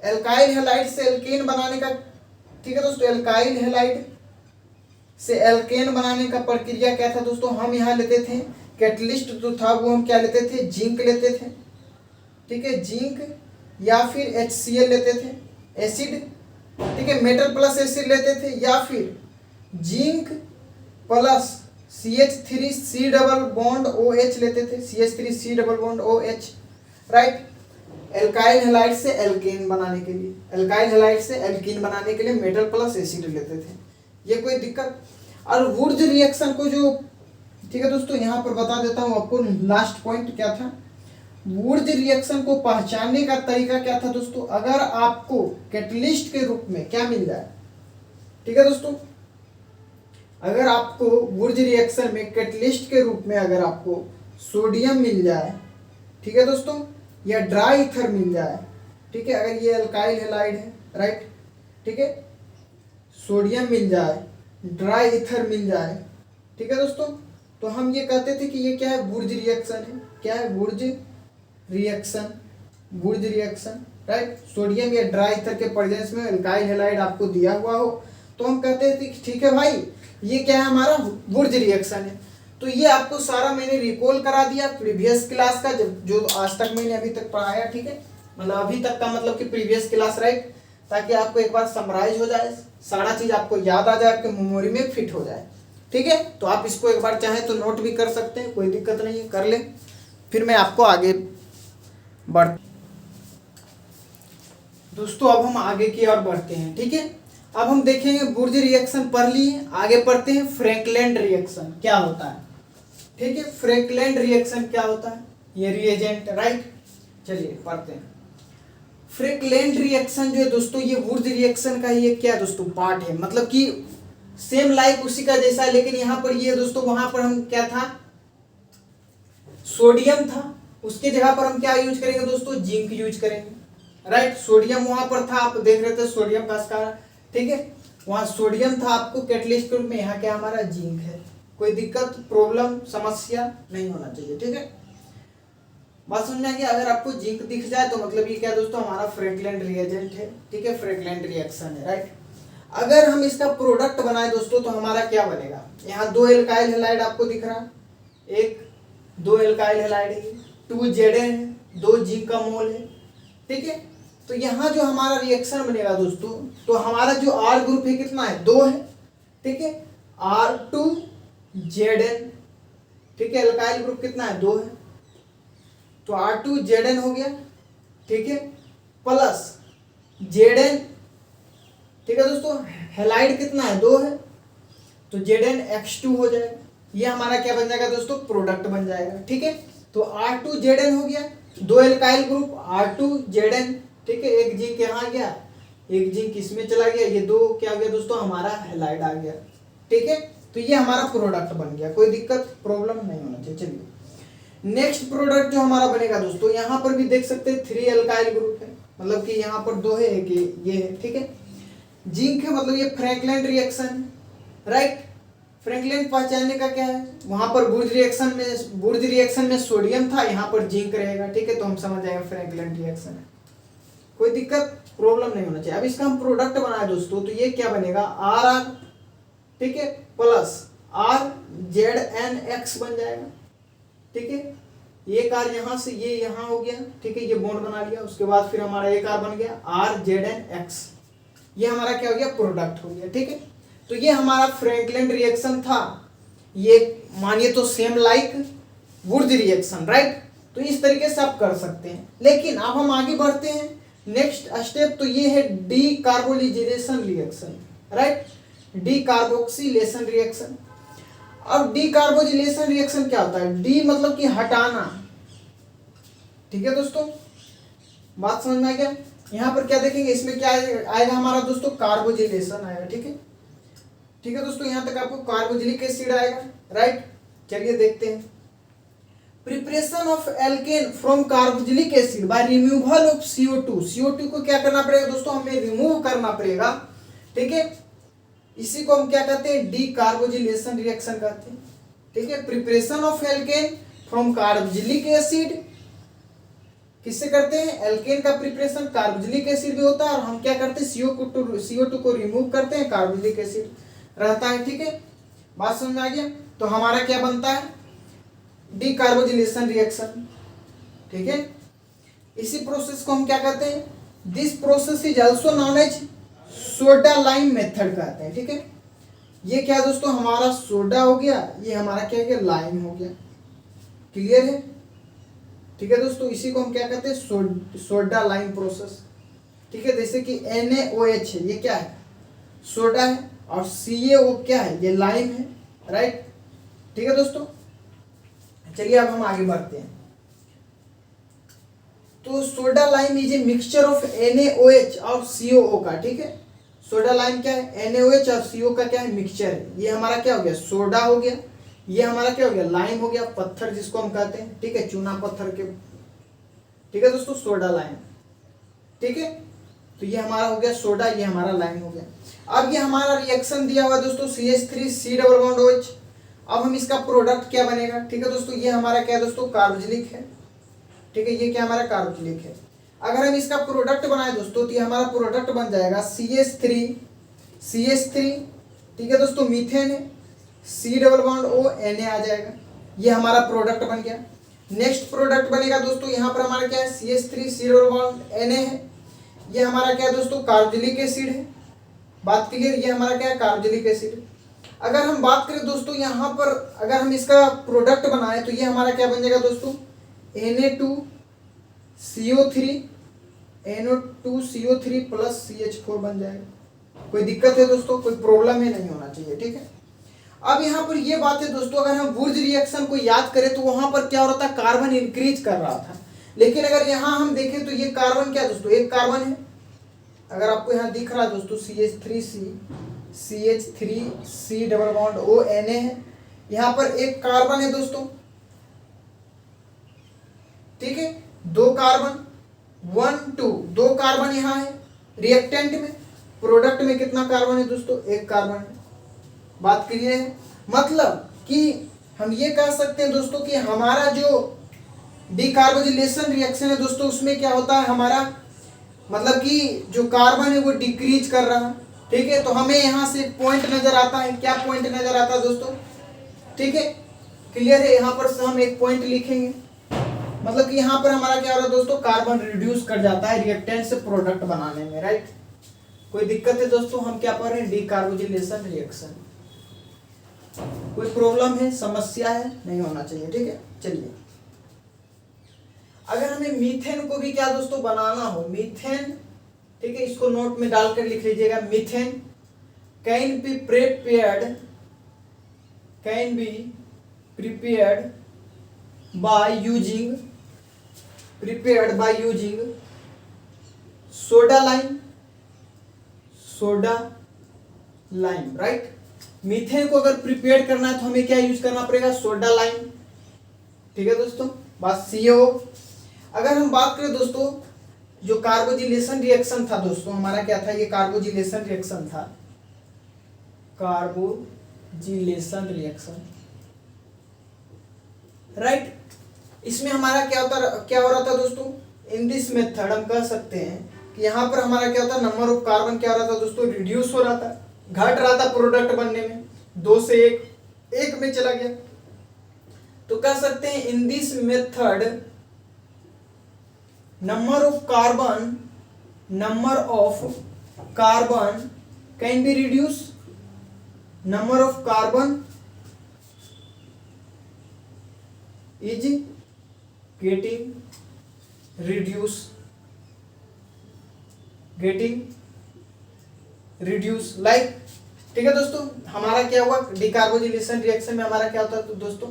एल्काइल हैलाइड से एल्केन बनाने का, ठीक है दोस्तों, एल्काइल हैलाइड से एल्केन बनाने का प्रक्रिया क्या था दोस्तों, हम यहाँ लेते थे कैटलिस्ट जो था वो हम क्या लेते थे, जिंक लेते थे, ठीक है, जिंक या फिर HCl लेते थे, एसिड, ठीक है, मेटल प्लस एसिड लेते थे, या फिर zinc plus CH3C double bond OH लेते थे, CH3C double bond OH, right. Alkyl halide से एल्केन बनाने के लिए, एल्काइल हैलाइड से एल्कीन बनाने के लिए मेटल प्लस एसिड लेते थे। ये कोई दिक्कत। और वुर्ज रिएक्शन को जो, ठीक है दोस्तों, यहाँ पर बता देता हूँ आपको, लास्ट पॉइंट क्या था, वुर्ज रिएक्शन को पहचानने का तरीका क्या था दोस्तों, अगर आपको कैटलिस्ट के रूप में क्या मिल जाए, ठीक है दोस्तों, अगर आपको वुर्ज रिएक्शन में कैटलिस्ट के रूप में अगर आपको सोडियम मिल जाए, ठीक है दोस्तों, या ड्राई ईथर मिल जाए, ठीक है, अगर ये अल्काइल हैलाइड है, राइट, ठीक है, सोडियम मिल जाए, ड्राई ईथर मिल जाए, ठीक है दोस्तों, तो हम ये कहते थे कि ये क्या है, वुर्ज रिएक्शन है। क्या है, Wurtz reaction, वुर्ज reaction, right. Sodium या ड्राई ईथर के प्रेजेंस में अल्काइल हैलाइड आपको दिया हुआ हो तो हम कहते हैं ठीक है भाई, ये क्या है, हमारा वुर्ज रिएक्शन है। तो ये आपको सारा मैंने रिकॉल करा दिया प्रीवियस क्लास का, जो आज तक मैंने अभी तक पढ़ाया, ठीक है, मतलब अभी तक का मतलब कि प्रीवियस क्लास, राइट, ताकि आपको एक बार समराइज हो जाए, सारा चीज आपको याद आ जाए, आपके मेमोरी में फिट हो जाए, ठीक है। तो आप इसको एक बार चाहे तो नोट भी कर सकते हैं, कोई दिक्कत नहीं है, कर ले। फिर मैं आपको आगे बढ़ दोस्तों, अब हम आगे की ओर बढ़ते हैं, ठीक है। अब हम देखेंगे वुर्ज रिएक्शन पढ़ लिए, आगे पढ़ते हैं फ्रैंकलैंड रिएक्शन क्या होता है, ठीक है। फ्रैंकलैंड रिएक्शन क्या होता है, ये रिएजेंट, राइट। चलिए पढ़ते हैं। फ्रैंकलैंड रिएक्शन जो है दोस्तों, ये वुर्ज रिएक्शन का ही एक क्या दोस्तों पार्ट है, मतलब कि सेम लाइक उसी का जैसा है, लेकिन यहाँ पर ये दोस्तों, वहां पर हम क्या था, सोडियम था, उसके जगह पर हम क्या यूज करेंगे दोस्तों, जिंक यूज करेंगे, राइट। सोडियम वहां पर था, आप देख रहे थे सोडियम का स्कार, ठीक है, वहां सोडियम था आपको कैटलिस्ट के रूप में, यहाँ क्या हमारा जिंक है। कोई दिक्कत, प्रॉब्लम, समस्या नहीं होना चाहिए, ठीक है। बात समझ में आ गया। अगर आपको जिंक दिख जाए तो मतलब ये क्या दोस्तों, हमारा फ्रैंकलैंड रिएजेंट है, ठीक है, फ्रैंकलैंड रिएक्शन है, राइट। अगर हम इसका प्रोडक्ट बनाए दोस्तों तो हमारा क्या बनेगा, यहाँ 2 एल्काइल हैलाइड आपको दिख रहा, एक 2 एल्काइल हैलाइड है, 2 Zn है, 2 जिंक का मोल है, ठीक है। तो यहाँ जो हमारा रिएक्शन बनेगा दोस्तों, तो हमारा जो R ग्रुप है कितना है, 2 है, ठीक है, R2Zn, ठीक है, एल्काइल ग्रुप कितना है, 2 है, तो R2Zn हो गया, ठीक है, प्लस Zn, ठीक है दोस्तों, हैलाइड कितना है, 2 है, तो ZnX2 हो जाएगा। ये हमारा क्या बन जाएगा दोस्तों, प्रोडक्ट बन जाएगा, ठीक है। तो R2Zn हो गया, 2 एल्काइल ग्रुप R2Zn, ठीक है, एक जिंक यहाँ आ गया, एक जिंक इसमें चला गया, ये 2 क्या हो गया दोस्तों, हमारा हैलाइड आ गया, ठीक है। तो ये हमारा प्रोडक्ट बन गया, कोई दिक्कत, प्रॉब्लम नहीं होना चाहिए। चलिए नेक्स्ट प्रोडक्ट जो हमारा बनेगा दोस्तों, यहाँ पर भी देख सकते हैं 3 एल्काइल ग्रुप है, मतलब कि यहाँ पर 2 है, एक ये है, ठीक है, जिंक है, मतलब ये फ्रैंकलैंड रिएक्शन, राइट। फ्रैंकलैंड पहचानने का क्या है, वहां पर वुर्ज रिएक्शन में सोडियम था, यहाँ पर जिंक रहेगा, ठीक है, तो हम समझ जाएंगे फ्रैंकलैंड रिएक्शन है, कोई दिक्कत, प्रॉब्लम नहीं होना चाहिए। अब इसका हम प्रोडक्ट बनाए दोस्तों, तो ये क्या बनेगा, RR, ठीक है, प्लस RZnX बन जाएगा, ठीक है, एक R यहाँ से ये यहाँ हो गया, ठीक है, ये बॉन्ड बना लिया, उसके बाद फिर हमारा एक R बन गया RZnX, ये हमारा क्या हो गया, प्रोडक्ट हो गया, ठीक है। तो ये हमारा फ्रैंकलैंड रिएक्शन था, ये मानिए तो सेम लाइक वुर्ज रिएक्शन, राइट। तो इस तरीके से आप कर सकते हैं, लेकिन अब हम आगे बढ़ते हैं नेक्स्ट स्टेप, तो ये है decarboxylation reaction, right, decarboxylation reaction. अब डी कार्बोजिलेशन रिएक्शन क्या होता है, डी मतलब कि हटाना, ठीक है दोस्तों, बात समझ में आ गया। यहाँ पर क्या देखेंगे, इसमें क्या आएगा हमारा दोस्तों, कार्बोजिलेशन आएगा, ठीक है, ठीक है दोस्तों, यहाँ तक आपको कार्बोजिलिक एसिड आएगा, राइट। चलिए देखते हैं, preparation of alkane from carboxylic acid by removal of CO2। CO2 को क्या करना पड़ेगा दोस्तों, हमें रिमूव करना पड़ेगा, ठीक है, इसी को हम क्या कहते हैं, डी कार्बोजिलेशन रिएक्शन कहते हैं, ठीक है। Preparation of alkane from carboxylic acid किससे करते हैं, एल्केन का प्रिपरेशन कार्बोजिलिक एसिड भी होता है, और हम क्या करते हैं, CO2 को रिमूव करते हैं, कार्बोजिलिक एसिड रहता है, ठीक है, बात समझ में आ गया। तो हमारा क्या बनता है, डी कार्बोजिलेशन रिएक्शन, ठीक है। इसी प्रोसेस को हम क्या कहते हैं, this process is also known as soda lime method कहते हैं, ठीक है। ये क्या दोस्तों, हमारा सोडा हो गया, ये हमारा क्या है, लाइम हो गया, क्लियर है, ठीक है दोस्तों। इसी को हम क्या कहते हैं, सोडा लाइम प्रोसेस, ठीक है। जैसे कि NaOH है, ये क्या है, सोडा है, और CaO क्या है, ये लाइम है, राइट, ठीक है दोस्तों। चलिए अब हम आगे बढ़ते हैं, तो soda lime is a mixture of NaOH और CaO का, ठीक है। सोडा लाइम क्या है, NaOH और CO का क्या है, मिक्सचर है। ये हमारा क्या हो गया, सोडा हो गया, ये हमारा क्या हो गया, लाइम हो गया, पत्थर जिसको हम कहते हैं, ठीक है, चूना पत्थर के, ठीक है दोस्तों, सोडा लाइम, ठीक है। तो ये हमारा हो गया सोडा, ये हमारा लाइम हो गया। अब ये हमारा रिएक्शन दिया हुआ है दोस्तों, CH3 डबल बॉन्ड OH। अब हम इसका प्रोडक्ट क्या बनेगा, ठीक है दोस्तों, ये हमारा क्या है दोस्तों, कार्बोजिलिक है, ठीक है, ये क्या हमारा कार्बोजिलिक है। अगर हम इसका प्रोडक्ट बनाए दोस्तों, तो ये हमारा प्रोडक्ट बन जाएगा CH3 CH3, ठीक है दोस्तों, मीथेन है, C double bond O Na आ जाएगा। ये हमारा प्रोडक्ट बन गया। नेक्स्ट प्रोडक्ट बनेगा दोस्तों, यहाँ पर हमारा क्या है, CH3 C double bond Na है। ये हमारा क्या है दोस्तों, कार्बोक्सिलिक एसिड है। बात क्लियर, ये हमारा क्या है, कार्बोक्सिलिक एसिड है। अगर हम बात करें दोस्तों यहाँ पर, अगर हम इसका प्रोडक्ट बनाए तो ये हमारा क्या बन जाएगा दोस्तों, Na2CO3 NO2CO3 प्लस CH4 बन जाएगा। कोई दिक्कत है दोस्तों, कोई प्रॉब्लम है, नहीं होना चाहिए, ठीक है। अब यहाँ पर ये बात है दोस्तों, अगर हम वुर्ज रिएक्शन को याद करें तो वहां पर क्या हो रहा था, कार्बन इंक्रीज कर रहा था। लेकिन अगर यहाँ हम देखें तो ये कार्बन क्या दोस्तों, एक कार्बन है। अगर आपको यहाँ दिख रहा है दोस्तों CH3C double bond O Na है, यहाँ पर एक कार्बन है दोस्तों, ठीक है, दो कार्बन 1 2, दो कार्बन यहाँ है। रिएक्टेंट में, प्रोडक्ट में कितना कार्बन है दोस्तों, एक कार्बन है। बात क्लियर है, मतलब कि हम ये कह सकते हैं दोस्तों कि हमारा जो डिकार्बोजिलेशन रिएक्शन है दोस्तों, उसमें क्या होता है, हमारा मतलब कि जो कार्बन है वो डिक्रीज कर रहा है, ठीक है। तो हमें यहाँ से एक पॉइंट नजर आता है, क्या पॉइंट नजर आता है दोस्तों, ठीक है, क्लियर है। यहाँ पर हम एक पॉइंट लिखेंगे, मतलब कि यहाँ पर हमारा क्या हो रहा है दोस्तों, कार्बन रिड्यूस कर जाता है रिएक्टेंट से प्रोडक्ट बनाने में, राइट। कोई दिक्कत है दोस्तों, हम क्या पढ़ रहे हैं, डिकार्बोजिलेशन रिएक्शन। कोई प्रॉब्लम है, समस्या है, नहीं होना चाहिए, ठीक है। चलिए, अगर हमें मीथेन को भी क्या दोस्तों बनाना हो, मीथेन, ठीक है, इसको नोट में डालकर लिख लीजिएगा, methane can be prepared by using soda lime, right. Methane को अगर प्रिपेयर करना है तो हमें क्या यूज करना पड़ेगा, सोडा लाइम, ठीक है दोस्तों, बस CO। अगर हम बात करें दोस्तों, जो कार्बोजिलेशन रिएक्शन था दोस्तों, हमारा क्या था, ये कार्बोजिलेशन रिएक्शन था, कार्बोजिलेशन रिएक्शन, राइट। इसमें हमारा क्या हो रहा था दोस्तों, इन दिस मेथड हम कह सकते हैं कि यहाँ पर हमारा क्या होता है, नंबर ऑफ कार्बन क्या हो रहा था दोस्तों, रिड्यूस हो रहा था, घट रहा था प्रोडक्ट बनने में, 2 से 1 में चला गया। तो कह सकते हैं in this method number of carbon can be reduce, number of carbon is getting reduce like, ठीक है दोस्तों। हमारा क्या हुआ, डिकार्बोजिलेशन रिएक्शन में हमारा क्या होता है तो दोस्तों,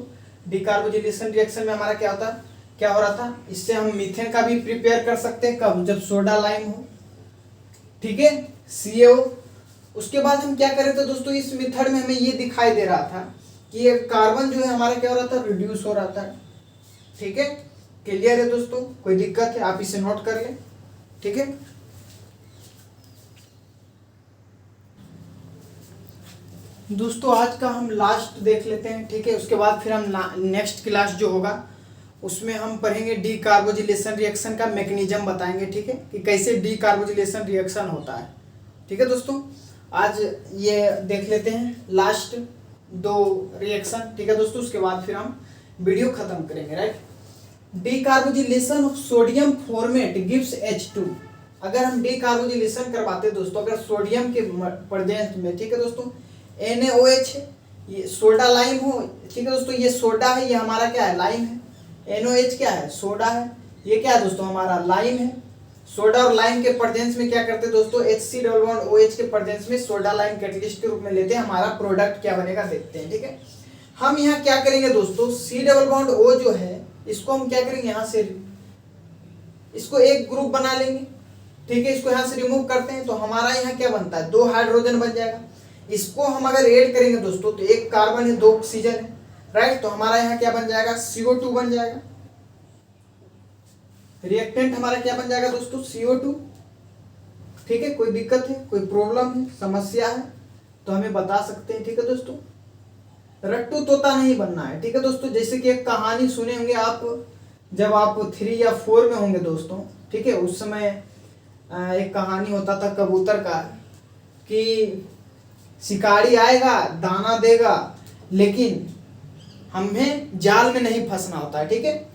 डिकार्बोजिलेशन रिएक्शन में हमारा क्या होता, क्या हो रहा था, इससे हम मीथेन का भी प्रिपेयर कर सकते हैं, कब, जब सोडा लाइम हो, ठीक है, CO। उसके बाद हम क्या करें तो दोस्तों, इस मेथड में हमें ये दिखाई दे रहा था कि ये कार्बन जो है हमारा क्या हो रहा था, रिड्यूस हो रहा था, ठीक है। क्लियर है दोस्तों, कोई दिक्कत है, आप इसे नोट कर लें, ठीक है। दोस्तों आज का हम लास्ट देख लेते हैं, ठीक है। उसके बाद फिर हम नेक्स्ट क्लास जो होगा उसमें हम पढ़ेंगे डिकार्बोजिलेशन रिएक्शन का मैकेनिज्म बताएंगे, ठीक है, कि कैसे डिकार्बोजिलेशन रिएक्शन होता है, ठीक है दोस्तों। आज ये देख लेते हैं लास्ट 2 रिएक्शन, ठीक है दोस्तों। उसके बाद फिर हम वीडियो खत्म करेंगे, right. Decarboxylation of sodium formate gives H2। अगर हम डिकार्बोजिलेशन करवाते दोस्तों, अगर सोडियम के प्रेजेंस में, ठीक है दोस्तों, NaOH है, ये सोडा लाइम हो, ठीक है दोस्तों, ये सोडा है, ये हमारा क्या है, लाइम है। NaOH क्या है, सोडा है, ये क्या है दोस्तों, हमारा लाइम है। सोडा और लाइम के प्रेजेंस में क्या करते हैं दोस्तों, HC डबल बॉन्ड OH के प्रेजेंस में सोडा लाइम कैटलिस्ट के रूप में लेते हैं, हमारा प्रोडक्ट क्या बनेगा देखते हैं, ठीक है। हम यहाँ क्या करेंगे दोस्तों, C डबल बॉन्ड O जो है इसको हम क्या करेंगे, यहाँ से इसको एक ग्रुप बना लेंगे, ठीक है। इसको यहाँ से रिमूव करते हैं तो हमारा यहाँ क्या बनता है, 2 हाइड्रोजन बन जाएगा। इसको हम अगर ऐड करेंगे दोस्तों तो 1 कार्बन है, 2 ऑक्सीजन है, राइट। तो हमारा यहाँ क्या बन जाएगा, CO2 बन जाएगा। रिएक्टेंट हमारा क्या बन जाएगा दोस्तों, CO2, ठीक है। कोई दिक्कत है, कोई प्रॉब्लम है, समस्या है तो हमें बता सकते हैं, ठीक है दोस्तों। रट्टू तोता नहीं बनना है, ठीक है दोस्तों। जैसे कि एक कहानी सुने होंगे आप, जब आप 3 या 4 में होंगे दोस्तों, ठीक है, उस समय एक कहानी होता था कबूतर का, कि शिकारी आएगा, दाना देगा, लेकिन हमें जाल में नहीं फंसना होता है, ठीक है।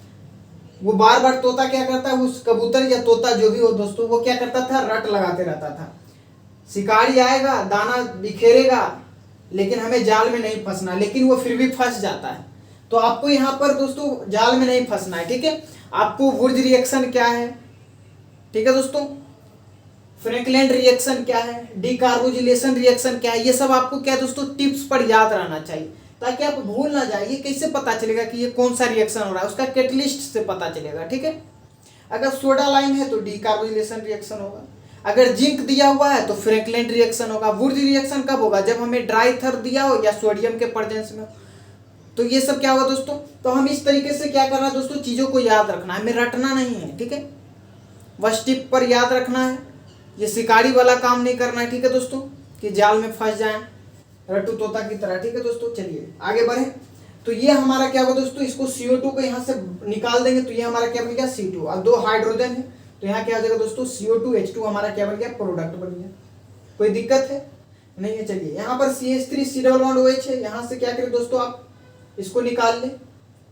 वो बार बार तोता क्या करता है, उस कबूतर या तोता जो भी हो दोस्तों, वो क्या करता था, रट लगाते रहता था। शिकारी आएगा, दाना बिखेरेगा, लेकिन हमें जाल में नहीं फंसना, लेकिन वो फिर भी फंस जाता है। तो आपको यहाँ पर दोस्तों जाल में नहीं फंसना है, ठीक है। आपको वुर्ज रिएक्शन क्या है, ठीक है दोस्तों, फ्रैंकलैंड रिएक्शन क्या है, डीकार्बोजिलेशन रिएक्शन क्या है, ये सब आपको क्या दोस्तों टिप्स पर याद रहना चाहिए, ताकि आप भूल ना जाए। ये कैसे पता चलेगा कि ये कौन सा रिएक्शन हो रहा है, उसका कैटलिस्ट से पता चलेगा, ठीक है। अगर सोडा लाइम है तो डीकार्बोजिलेशन रिएक्शन होगा, अगर जिंक दिया हुआ है तो फ्रैंकलैंड रिएक्शन होगा। वुर्ज रिएक्शन कब होगा, जब हमें ड्राई ईथर दिया हो या सोडियम के प्रेजेंस में। तो ये सब क्या होगा दोस्तों, तो हम इस तरीके से क्या करना है दोस्तों, चीज़ों को याद रखना है, हमें रटना नहीं है, ठीक है। बस टिप पर याद रखना है, ये शिकारी वाला काम नहीं करना है, ठीक है दोस्तों, कि जाल में फंस जाएं रट्टू तोता की तरह, ठीक है दोस्तों। चलिए आगे बढ़े। तो ये हमारा क्या होगा दोस्तों, इसको CO2 को यहाँ से निकाल देंगे तो ये हमारा क्या बन गया, C2, और 2 हाइड्रोजन है तो यहाँ क्या हो जाएगा दोस्तों, CO2 H2 हमारा क्या बन गया, प्रोडक्ट बन गया। कोई दिक्कत है नहीं है। चलिए यहाँ पर CH3 C double bond OH है, यहाँ से क्या करें दोस्तों, आप इसको निकाल लें,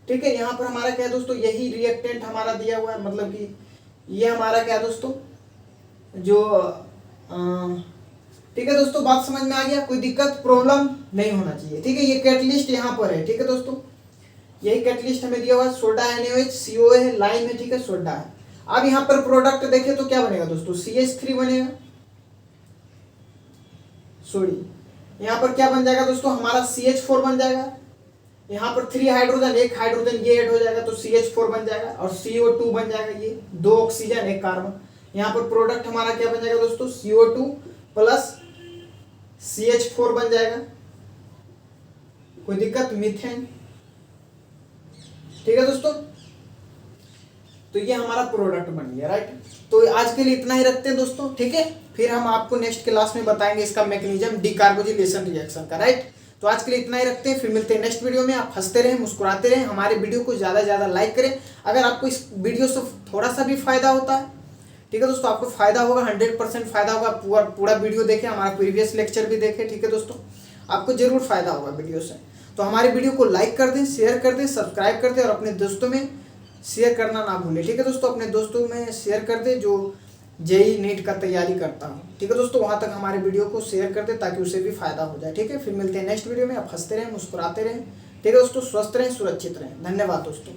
ठीक है। यहाँ पर हमारा क्या है दोस्तों, यही रिएक्टेंट हमारा दिया हुआ है, मतलब कि ये हमारा क्या है दोस्तों, जो ठीक है दोस्तों, बात समझ में आ गया, कोई दिक्कत प्रॉब्लम नहीं होना चाहिए, ठीक है। ये कैटलिस्ट यहाँ पर है, ठीक है दोस्तों, यही कैटलिस्ट हमें दिया हुआ है, सोडा NaOH, CO है, लाइम है, ठीक है, सोडा है। अब यहाँ पर प्रोडक्ट देखें तो क्या बनेगा दोस्तों, CH3 बनेगा, सॉरी यहाँ पर क्या बन जाएगा दोस्तों, हमारा CH4 बन जाएगा। यहाँ पर 3 हाइड्रोजन, 1 हाइड्रोजन ये ऐड हो जाएगा तो CH4 बन जाएगा, और CO2 बन जाएगा, ये 2 ऑक्सीजन 1 कार्बन। यहाँ पर प्रोडक्ट हमारा क्या बन जाएगा दोस्तों, CO2 प्लस CH4 बन जाएगा। कोई दिक्कत, मीथेन, ठीक है दोस्तों। तो ये हमारा प्रोडक्ट बन गया, राइट। तो आज के लिए इतना ही रखते हैं दोस्तों, ठीक है। फिर हम आपको नेक्स्ट क्लास में बताएंगे इसका मैकेनिज्म डीकार्बोजिलेशन रिएक्शन का, राइट। तो आज के लिए इतना ही रखते हैं, फिर मिलते हैं नेक्स्ट वीडियो में। आप हंसते रहें, मुस्कुराते रहें, हमारे वीडियो को ज़्यादा से ज़्यादा लाइक करें। अगर आपको इस वीडियो से थोड़ा सा भी फायदा होता है, ठीक है दोस्तों, आपको फायदा होगा, 100% फायदा होगा। पूरा वीडियो देखें, हमारा प्रीवियस लेक्चर भी देखें, ठीक है दोस्तों, आपको जरूर फायदा होगा वीडियो से। तो हमारे वीडियो को लाइक कर दें, शेयर कर दें, सब्सक्राइब कर दें, और अपने दोस्तों में शेयर करना ना भूलें, ठीक है दोस्तों। अपने दोस्तों में शेयर कर दें जो JEE नीट का तैयारी करता हूँ, ठीक है दोस्तों, वहाँ तक हमारे वीडियो को शेयर कर दें ताकि उसे भी फायदा हो जाए, ठीक है। फिर मिलते हैं नेक्स्ट वीडियो में। आप हंसते रहें, मुस्कुराते रहें, ठीक है दोस्तों, स्वस्थ रहें, सुरक्षित रहें। धन्यवाद दोस्तों।